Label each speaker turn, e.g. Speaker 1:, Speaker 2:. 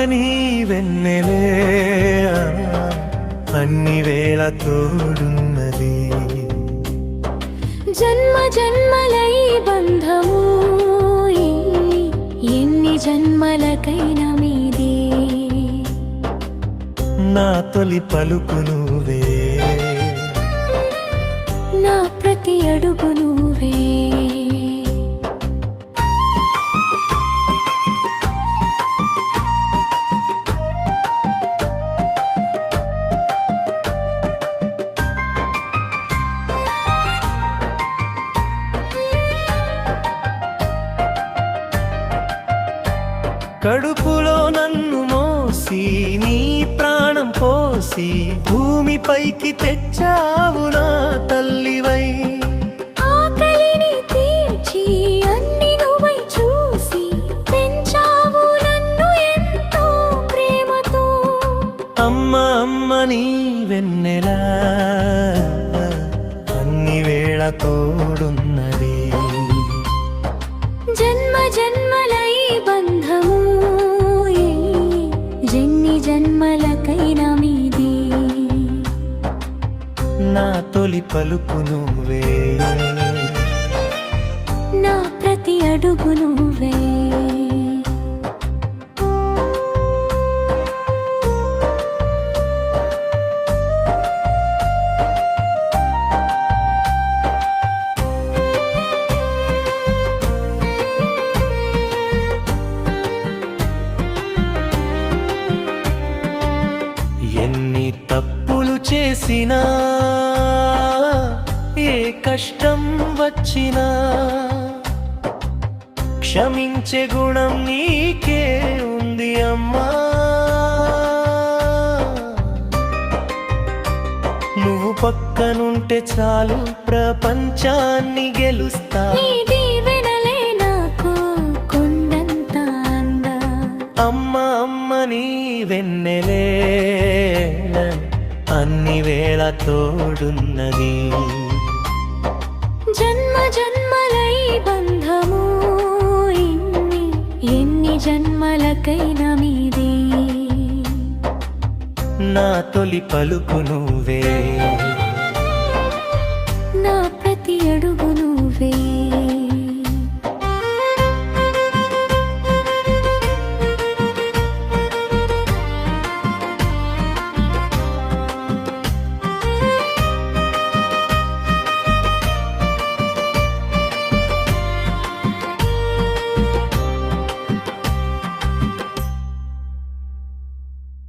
Speaker 1: నీ వెన్నెలే అన్ని వేళ తోడున్నది
Speaker 2: జన్మ జన్మలై బంధము ఎన్ని జన్మలకైనా మీదే
Speaker 1: నా తొలి పలుకు నువ్వే
Speaker 2: నా ప్రతి అడుగు నువ్వే
Speaker 1: కడుపులో నన్ను మోసి నీ ప్రాణం పోసి భూమిపైకి తెచ్చావు నా తల్లివై
Speaker 2: ఆకలిని తీర్చి అన్ని నువ్వై చూసి పెంచావు నన్ను ఎంతో ప్రేమతో
Speaker 1: అమ్మ అమ్మ నీ వెన్నెలా అన్ని వేళ తోడున్నది
Speaker 2: జన్మ జన్మలై బంధము ఎన్ని జన్మలకైనా మీదే
Speaker 1: నా తొలి పలుకు నువ్వే
Speaker 2: నా ప్రతి అడుగు నువ్వే
Speaker 1: ఎన్ని తప్పులు చేసినా ఏ కష్టం వచ్చినా క్షమించే గుణం నీకే ఉంది అమ్మా నువ్వు పక్కనుంటే చాలు ప్రపంచాన్ని గెలుస్తా
Speaker 2: నీ దీవెనలే నాకు కొండంత అంద
Speaker 1: అమ్మ అమ్మ నీ వెన్నెలే అన్ని వేళ తోడున్నది
Speaker 2: జన్మ జన్మలై బంధము ఎన్ని జన్మలకైనా మీదే
Speaker 1: నా తొలి పలుకు నువ్వే